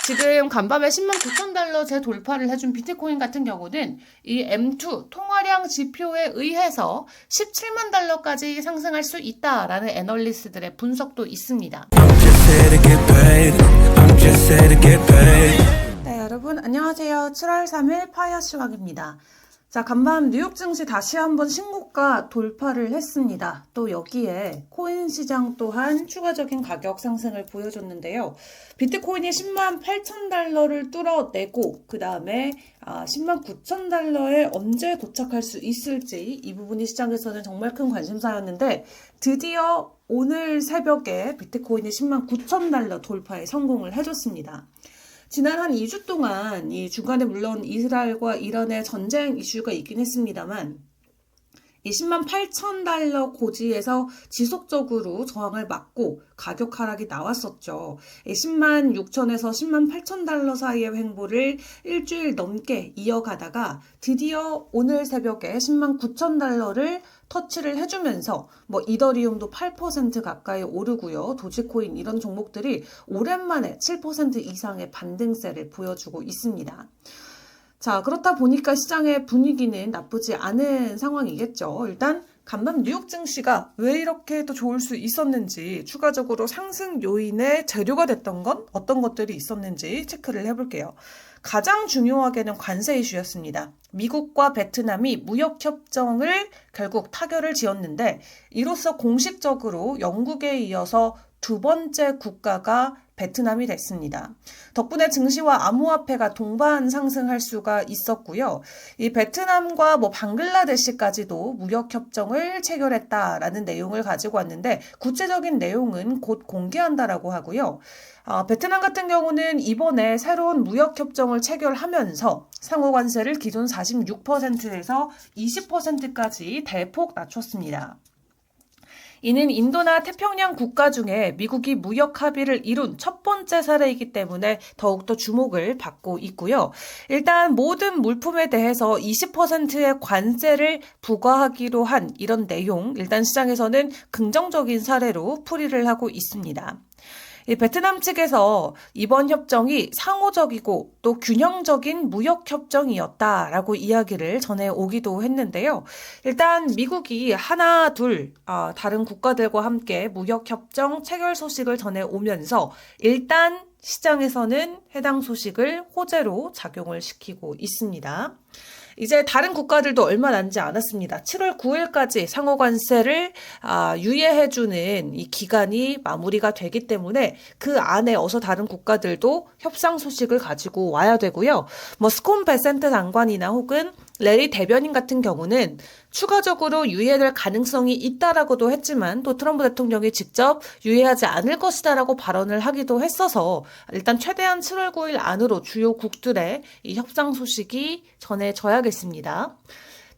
지금 간밤에 10만 9천 달러 재돌파를 해준 비트코인 같은 경우는 이 M2 통화량 지표에 의해서 17만 달러까지 상승할 수 있다라는 애널리스트들의 분석도 있습니다. 네, 여러분 안녕하세요. 7월 3일 파이어 시황입니다. 자, 간밤 뉴욕 증시 다시 한번 신고가 돌파를 했습니다. 또 여기에 코인 시장 또한 추가적인 가격 상승을 보여줬는데요. 비트코인이 10만 8천 달러를 뚫어내고 그 다음에 10만 9천 달러에 언제 도착할 수 있을지 이 부분이 시장에서는 정말 큰 관심사였는데 드디어 오늘 새벽에 비트코인이 10만 9천 달러 돌파에 성공을 해줬습니다. 지난 한 2주 동안 이 중간에 물론 이스라엘과 이란의 전쟁 이슈가 있긴 했습니다만 이 10만 8천 달러 고지에서 지속적으로 저항을 막고 가격 하락이 나왔었죠. 10만 6천에서 10만 8천 달러 사이의 횡보를 일주일 넘게 이어가다가 드디어 오늘 새벽에 10만 9천 달러를 터치를 해주면서 이더리움도 8% 가까이 오르고요. 도지코인 이런 종목들이 오랜만에 7% 이상의 반등세를 보여주고 있습니다. 자, 그렇다 보니까 시장의 분위기는 나쁘지 않은 상황이겠죠. 일단 간밤 뉴욕 증시가 왜 이렇게 또 좋을 수 있었는지, 추가적으로 상승 요인의 재료가 됐던 건 어떤 것들이 있었는지 체크를 해볼게요. 가장 중요하게는 관세 이슈였습니다. 미국과 베트남이 무역협정을 결국 타결을 지었는데 이로써 공식적으로 영국에 이어서 두 번째 국가가 베트남이 됐습니다. 덕분에 증시와 암호화폐가 동반 상승할 수가 있었고요. 이 베트남과 방글라데시까지도 무역협정을 체결했다라는 내용을 가지고 왔는데 구체적인 내용은 곧 공개한다라고 하고요. 베트남 같은 경우는 이번에 새로운 무역협정을 체결하면서 상호관세를 기존 46%에서 20%까지 대폭 낮췄습니다. 이는 인도나 태평양 국가 중에 미국이 무역 합의를 이룬 첫 번째 사례이기 때문에 더욱더 주목을 받고 있고요. 일단 모든 물품에 대해서 20%의 관세를 부과하기로 한 이런 내용, 일단 시장에서는 긍정적인 사례로 풀이를 하고 있습니다. 이 베트남 측에서 이번 협정이 상호적이고 또 균형적인 무역협정이었다라고 이야기를 전해오기도 했는데요. 일단 미국이 하나, 둘 다른 국가들과 함께 무역협정 체결 소식을 전해오면서 일단 시장에서는 해당 소식을 호재로 작용을 시키고 있습니다. 이제 다른 국가들도 얼마 남지 않았습니다. 7월 9일까지 상호관세를 유예해주는 이 기간이 마무리가 되기 때문에 그 안에 어서 다른 국가들도 협상 소식을 가지고 와야 되고요. 스콘 베센트 장관이나 혹은 레리 대변인 같은 경우는 추가적으로 유예될 가능성이 있다라고도 했지만 또 트럼프 대통령이 직접 유예하지 않을 것이다라고 발언을 하기도 했어서 일단 최대한 7월 9일 안으로 주요 국들의 이 협상 소식이 전해져야겠습니다.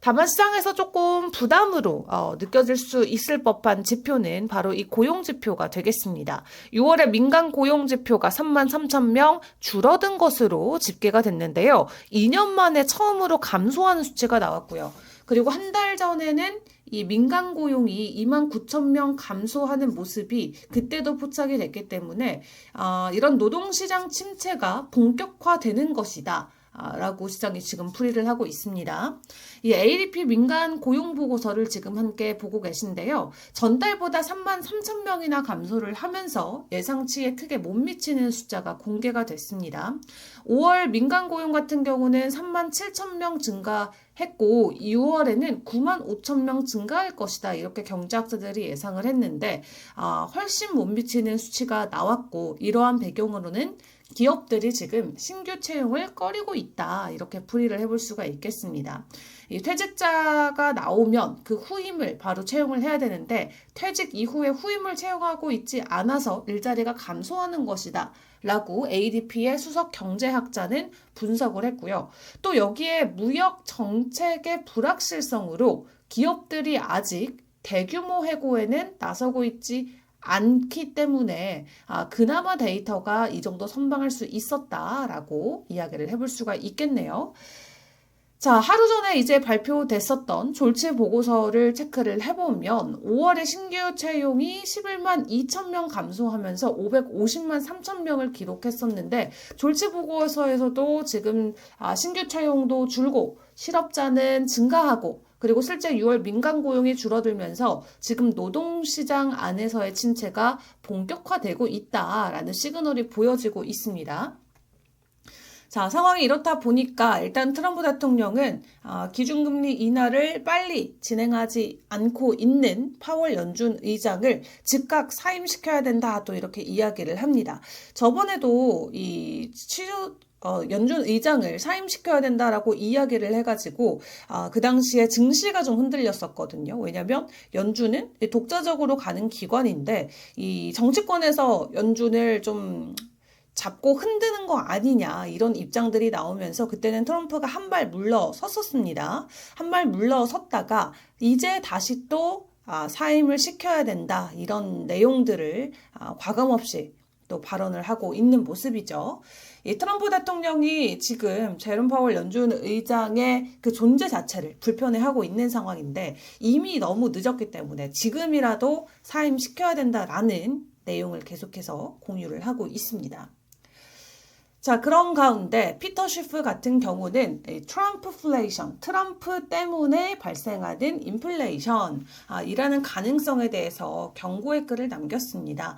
다만 시장에서 조금 부담으로 느껴질 수 있을 법한 지표는 바로 이 고용지표가 되겠습니다. 6월에 민간 고용지표가 3만 3천 명 줄어든 것으로 집계가 됐는데요. 2년 만에 처음으로 감소하는 수치가 나왔고요. 그리고 한 달 전에는 이 민간 고용이 2만 9천 명 감소하는 모습이 그때도 포착이 됐기 때문에 이런 노동시장 침체가 본격화되는 것이다. 라고 시장이 지금 풀이를 하고 있습니다. 이 ADP 민간 고용 보고서를 지금 함께 보고 계신데요. 전달보다 3만 3천 명이나 감소를 하면서 예상치에 크게 못 미치는 숫자가 공개가 됐습니다. 5월 민간 고용 같은 경우는 3만 7천 명 증가했고 6월에는 9만 5천 명 증가할 것이다. 이렇게 경제학자들이 예상을 했는데 훨씬 못 미치는 수치가 나왔고 이러한 배경으로는 기업들이 지금 신규 채용을 꺼리고 있다. 이렇게 풀이를 해볼 수가 있겠습니다. 이 퇴직자가 나오면 그 후임을 바로 채용을 해야 되는데 퇴직 이후에 후임을 채용하고 있지 않아서 일자리가 감소하는 것이다. 라고 ADP의 수석 경제학자는 분석을 했고요. 또 여기에 무역 정책의 불확실성으로 기업들이 아직 대규모 해고에는 나서고 있지 않기 때문에 그나마 데이터가 이 정도 선방할 수 있었다라고 이야기를 해볼 수가 있겠네요. 자, 하루 전에 이제 발표됐었던 졸지 보고서를 체크를 해보면 5월에 신규 채용이 11만 2천 명 감소하면서 550만 3천 명을 기록했었는데 졸지 보고서에서도 지금 신규 채용도 줄고 실업자는 증가하고 그리고 실제 6월 민간 고용이 줄어들면서 지금 노동시장 안에서의 침체가 본격화되고 있다라는 시그널이 보여지고 있습니다. 자, 상황이 이렇다 보니까 일단 트럼프 대통령은 기준금리 인하를 빨리 진행하지 않고 있는 파월 연준 의장을 즉각 사임시켜야 된다 또 이렇게 이야기를 합니다. 저번에도 연준 의장을 사임시켜야 된다라고 이야기를 해가지고 그 당시에 증시가 좀 흔들렸었거든요. 왜냐하면 연준은 독자적으로 가는 기관인데 이 정치권에서 연준을 좀 잡고 흔드는 거 아니냐 이런 입장들이 나오면서 그때는 트럼프가 한 발 물러섰었습니다. 한 발 물러섰다가 이제 다시 또 사임을 시켜야 된다 이런 내용들을 과감없이 또 발언을 하고 있는 모습이죠. 이 트럼프 대통령이 지금 제롬 파월 연준 의장의 그 존재 자체를 불편해하고 있는 상황인데 이미 너무 늦었기 때문에 지금이라도 사임시켜야 된다라는 내용을 계속해서 공유를 하고 있습니다. 자, 그런 가운데 피터 쉬프 같은 경우는 트럼프플레이션, 트럼프 때문에 발생하는 인플레이션 이라는 가능성에 대해서 경고의 글을 남겼습니다.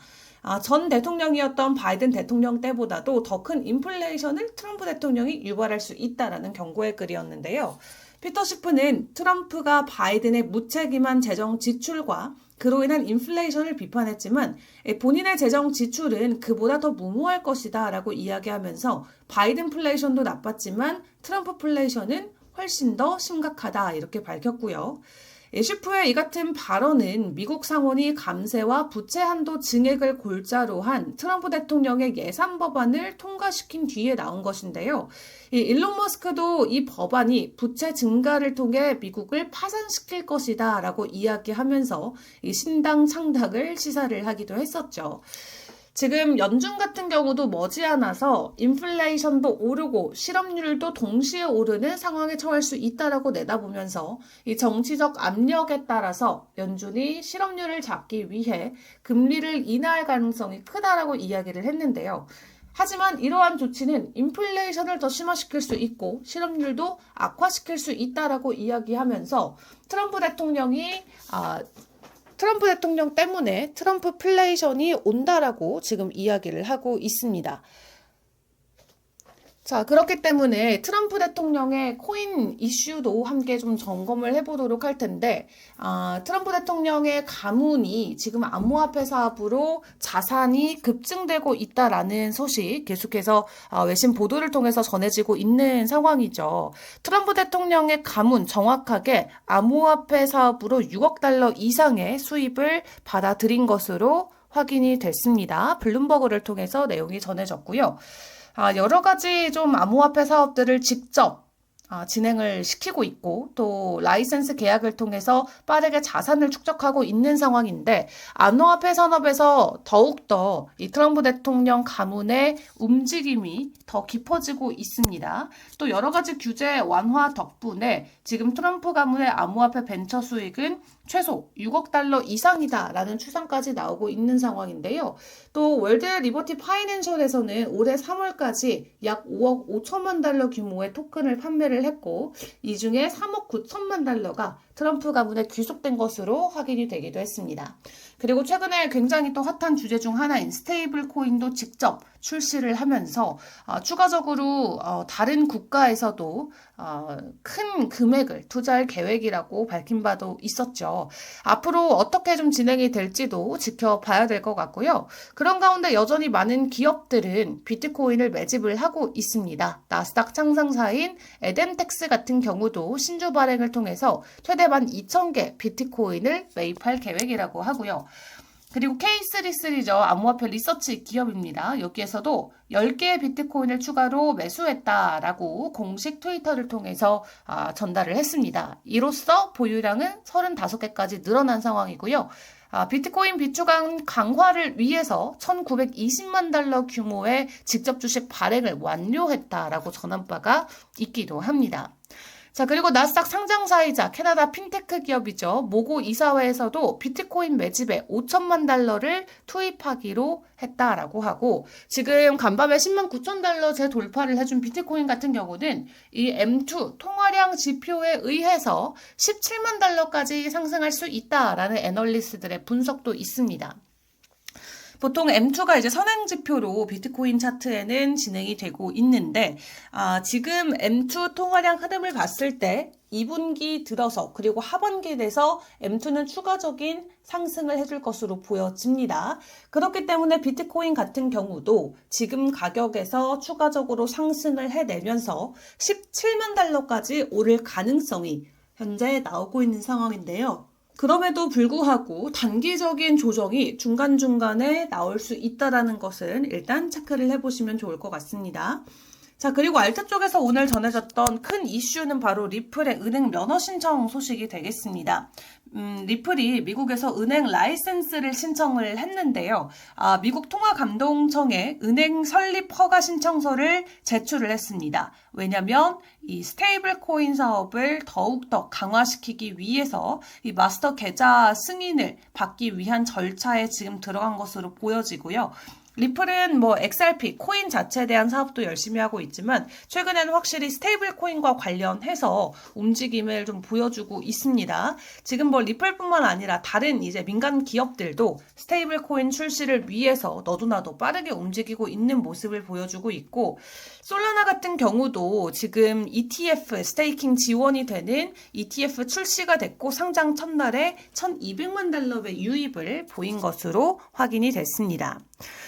전 대통령이었던 바이든 대통령 때보다도 더 큰 인플레이션을 트럼프 대통령이 유발할 수 있다라는 경고의 글이었는데요. 피터 쉬프는 트럼프가 바이든의 무책임한 재정 지출과 그로 인한 인플레이션을 비판했지만 본인의 재정 지출은 그보다 더 무모할 것이다 라고 이야기하면서 바이든 플레이션도 나빴지만 트럼프 플레이션은 훨씬 더 심각하다 이렇게 밝혔고요. 쉬프의 이 같은 발언은 미국 상원이 감세와 부채 한도 증액을 골자로 한 트럼프 대통령의 예산 법안을 통과시킨 뒤에 나온 것인데요. 일론 머스크도 이 법안이 부채 증가를 통해 미국을 파산시킬 것이다 라고 이야기하면서 이 신당 창당을 시사를 하기도 했었죠. 지금 연준 같은 경우도 머지않아서 인플레이션도 오르고 실업률도 동시에 오르는 상황에 처할 수 있다라고 내다보면서 이 정치적 압력에 따라서 연준이 실업률을 잡기 위해 금리를 인하할 가능성이 크다라고 이야기를 했는데요. 하지만 이러한 조치는 인플레이션을 더 심화시킬 수 있고 실업률도 악화시킬 수 있다라고 이야기하면서 트럼프 대통령 때문에 트럼프 플레이션이 온다라고 지금 이야기를 하고 있습니다. 자, 그렇기 때문에 트럼프 대통령의 코인 이슈도 함께 좀 점검을 해보도록 할 텐데, 트럼프 대통령의 가문이 지금 암호화폐 사업으로 자산이 급증되고 있다라는 소식 계속해서 외신 보도를 통해서 전해지고 있는 상황이죠. 트럼프 대통령의 가문 정확하게 암호화폐 사업으로 6억 달러 이상의 수입을 받아들인 것으로 확인이 됐습니다. 블룸버그를 통해서 내용이 전해졌고요. 여러 가지 좀 암호화폐 사업들을 직접 진행을 시키고 있고 또 라이센스 계약을 통해서 빠르게 자산을 축적하고 있는 상황인데 암호화폐 산업에서 더욱더 이 트럼프 대통령 가문의 움직임이 더 깊어지고 있습니다. 또 여러 가지 규제 완화 덕분에 지금 트럼프 가문의 암호화폐 벤처 수익은 최소 6억 달러 이상이다라는 추산까지 나오고 있는 상황인데요. 또 월드 리버티 파이낸셜에서는 올해 3월까지 약 5억 5천만 달러 규모의 토큰을 판매를 했고 이 중에 3억 9천만 달러가 트럼프 가문에 귀속된 것으로 확인이 되기도 했습니다. 그리고 최근에 굉장히 또 핫한 주제 중 하나인 스테이블 코인도 직접 출시를 하면서 추가적으로 다른 국가에서도 큰 금액을 투자할 계획이라고 밝힌 바도 있었죠. 앞으로 어떻게 좀 진행이 될지도 지켜봐야 될 것 같고요. 그런 가운데 여전히 많은 기업들은 비트코인을 매집을 하고 있습니다. 나스닥 창상사인 에덴텍스 같은 경우도 신주 발행을 통해서 최대 12,000개 비트코인을 매입할 계획이라고 하고요. 그리고 K33죠. 암호화폐 리서치 기업입니다. 여기에서도 10개의 비트코인을 추가로 매수했다라고 공식 트위터를 통해서 전달을 했습니다. 이로써 보유량은 35개까지 늘어난 상황이고요. 비트코인 비추강 강화를 위해서 1,920만 달러 규모의 직접 주식 발행을 완료했다라고 전한 바가 있기도 합니다. 자, 그리고 나스닥 상장사이자 캐나다 핀테크 기업이죠. 모고 이사회에서도 비트코인 매집에 5천만 달러를 투입하기로 했다라고 하고, 지금 간밤에 10만 9천 달러 재돌파를 해준 비트코인 같은 경우는 이 M2 통화량 지표에 의해서 17만 달러까지 상승할 수 있다라는 애널리스트들의 분석도 있습니다. 보통 M2가 이제 선행지표로 비트코인 차트에는 진행이 되고 있는데, 지금 M2 통화량 흐름을 봤을 때 2분기 들어서 그리고 하반기 돼서 M2는 추가적인 상승을 해줄 것으로 보여집니다. 그렇기 때문에 비트코인 같은 경우도 지금 가격에서 추가적으로 상승을 해내면서 17만 달러까지 오를 가능성이 현재 나오고 있는 상황인데요. 그럼에도 불구하고 단기적인 조정이 중간중간에 나올 수 있다는 것은 일단 체크를 해보시면 좋을 것 같습니다. 자, 그리고 알트 쪽에서 오늘 전해졌던 큰 이슈는 바로 리플의 은행 면허 신청 소식이 되겠습니다. 리플이 미국에서 은행 라이센스를 신청을 했는데요. 미국 통화감독청에 은행 설립 허가 신청서를 제출을 했습니다. 왜냐면 이 스테이블 코인 사업을 더욱더 강화시키기 위해서 이 마스터 계좌 승인을 받기 위한 절차에 지금 들어간 것으로 보여지고요. 리플은 XRP, 코인 자체에 대한 사업도 열심히 하고 있지만 최근에는 확실히 스테이블 코인과 관련해서 움직임을 좀 보여주고 있습니다. 지금 리플뿐만 아니라 다른 이제 민간 기업들도 스테이블 코인 출시를 위해서 너도나도 빠르게 움직이고 있는 모습을 보여주고 있고, 솔라나 같은 경우도 지금 ETF, 스테이킹 지원이 되는 ETF 출시가 됐고 상장 첫날에 1,200만 달러의 유입을 보인 것으로 확인이 됐습니다.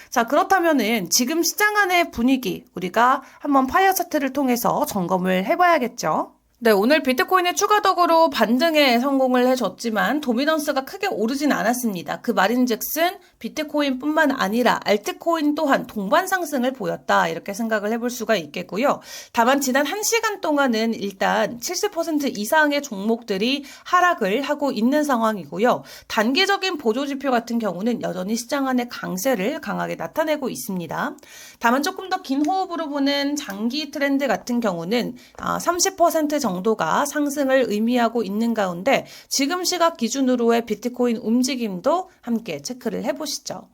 자, 그렇다면은 지금 시장 안의 분위기 우리가 한번 파이어 차트를 통해서 점검을 해봐야겠죠. 네, 오늘 비트코인이 추가적으로 반등에 성공을 해줬지만 도미넌스가 크게 오르진 않았습니다. 그 말인즉슨 비트코인뿐만 아니라 알트코인 또한 동반 상승을 보였다, 이렇게 생각을 해볼 수가 있겠고요. 다만 지난 1시간 동안은 일단 70% 이상의 종목들이 하락을 하고 있는 상황이고요. 단기적인 보조지표 같은 경우는 여전히 시장 안의 강세를 강하게 나타내고 있습니다. 다만 조금 더 긴 호흡으로 보는 장기 트렌드 같은 경우는 30% 정도가 상승을 의미하고 있는 가운데 지금 시각 기준으로의 비트코인 움직임도 함께 체크를 해보시죠.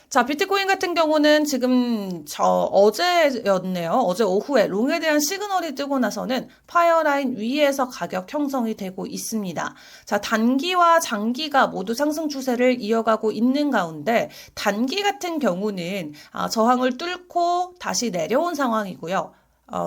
자, 비트코인 같은 경우는 지금 어제였네요. 어제 오후에 롱에 대한 시그널이 뜨고 나서는 파이어라인 위에서 가격 형성이 되고 있습니다. 자, 단기와 장기가 모두 상승 추세를 이어가고 있는 가운데 단기 같은 경우는 저항을 뚫고 다시 내려온 상황이고요.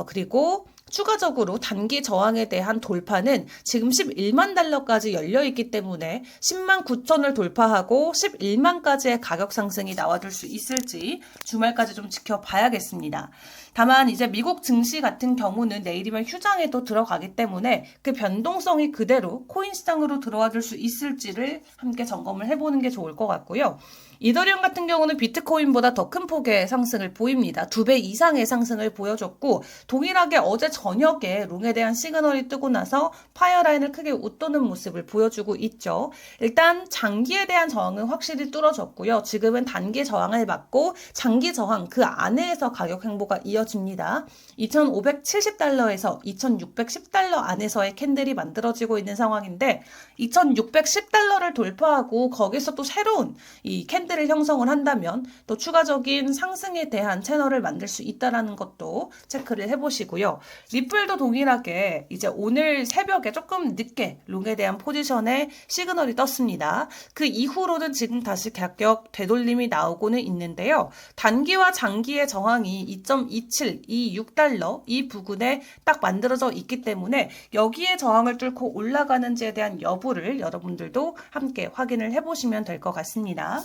그리고 추가적으로 단기 저항에 대한 돌파는 지금 11만 달러까지 열려있기 때문에 10만 9천을 돌파하고 11만까지의 가격 상승이 나와줄 수 있을지 주말까지 좀 지켜봐야겠습니다. 다만 이제 미국 증시 같은 경우는 내일이면 휴장에도 들어가기 때문에 그 변동성이 그대로 코인 시장으로 들어와 줄 수 있을지를 함께 점검을 해보는 게 좋을 것 같고요. 이더리움 같은 경우는 비트코인보다 더 큰 폭의 상승을 보입니다. 2배 이상의 상승을 보여줬고, 동일하게 어제 저녁에 롱에 대한 시그널이 뜨고 나서 파이어라인을 크게 웃도는 모습을 보여주고 있죠. 일단 장기에 대한 저항은 확실히 뚫어졌고요. 지금은 단기 저항을 받고 장기 저항 그 안에서 가격 행보가 이어집니다. 2,570달러에서 2,610달러 안에서의 캔들이 만들어지고 있는 상황인데 2,610달러를 돌파하고 거기서 또 새로운 이 캔들을 형성을 한다면 또 추가적인 상승에 대한 채널을 만들 수 있다는 것도 체크를 해보시고요. 리플도 동일하게 이제 오늘 새벽에 조금 늦게 롱에 대한 포지션에 시그널이 떴습니다. 그 이후로는 지금 다시 가격 되돌림이 나오고는 있는데요. 단기와 장기의 저항이 2.27, 26달러 이 부근에 딱 만들어져 있기 때문에 여기에 저항을 뚫고 올라가는지에 대한 여부를 여러분들도 함께 확인을 해보시면 될 것 같습니다.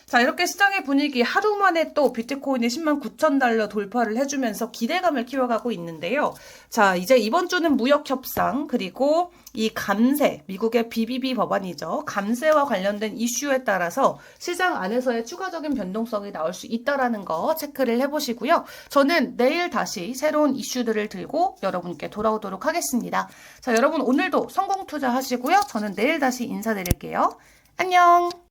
자, 이렇게 시장의 분위기 하루 만에 또 비트코인이 10만 9천 달러 돌파를 해주면서 기대감을 키워가고 있는데요. 자, 이제 이번 주는 무역 협상 그리고 이 감세, 미국의 BBB 법안이죠. 감세와 관련된 이슈에 따라서 시장 안에서의 추가적인 변동성이 나올 수 있다는 거 체크를 해보시고요. 저는 내일 다시 새로운 이슈들을 들고 여러분께 돌아오도록 하겠습니다. 자, 여러분 오늘도 성공 투자하시고요. 저는 내일 다시 인사드릴게요. 안녕!